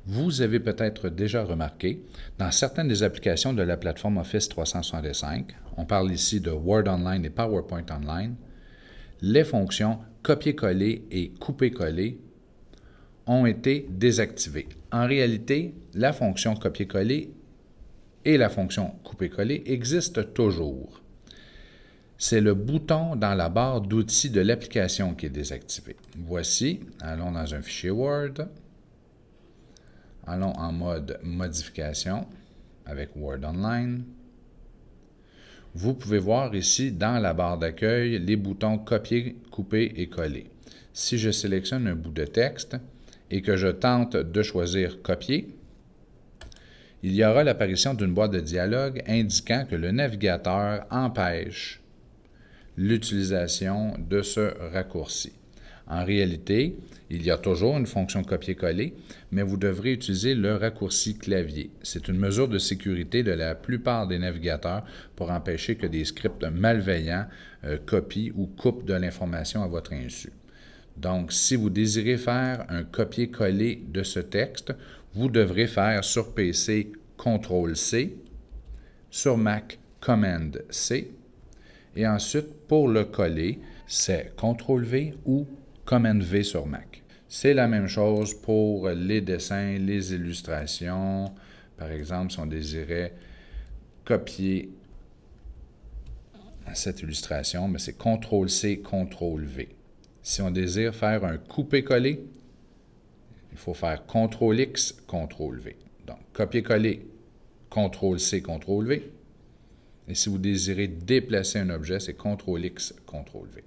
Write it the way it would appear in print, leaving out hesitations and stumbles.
Vous avez peut-être déjà remarqué, dans certaines des applications de la plateforme Office 365, on parle ici de Word Online et PowerPoint Online, les fonctions copier-coller et couper-coller ont été désactivées. En réalité, la fonction copier-coller et la fonction couper-coller existent toujours. C'est le bouton dans la barre d'outils de l'application qui est désactivé. Voici, allons dans un fichier Word, allons en mode modification avec Word Online. Vous pouvez voir ici dans la barre d'accueil les boutons copier, couper et coller. Si je sélectionne un bout de texte et que je tente de choisir copier, il y aura l'apparition d'une boîte de dialogue indiquant que le navigateur empêche l'utilisation de ce raccourci. En réalité, il y a toujours une fonction copier-coller, mais vous devrez utiliser le raccourci clavier. C'est une mesure de sécurité de la plupart des navigateurs pour empêcher que des scripts malveillants copient ou coupent de l'information à votre insu. Donc, si vous désirez faire un copier-coller de ce texte, vous devrez faire sur PC CTRL-C, sur Mac Command-C, et ensuite, pour le coller, c'est CTRL-V ou Command-V sur Mac. C'est la même chose pour les dessins, les illustrations. Par exemple, si on désirait copier cette illustration, c'est CTRL-C, CTRL-V. Si on désire faire un couper-coller, il faut faire CTRL-X, CTRL-V. Donc, copier-coller, CTRL-C, CTRL-V. Et si vous désirez déplacer un objet, c'est CTRL-X, CTRL-V.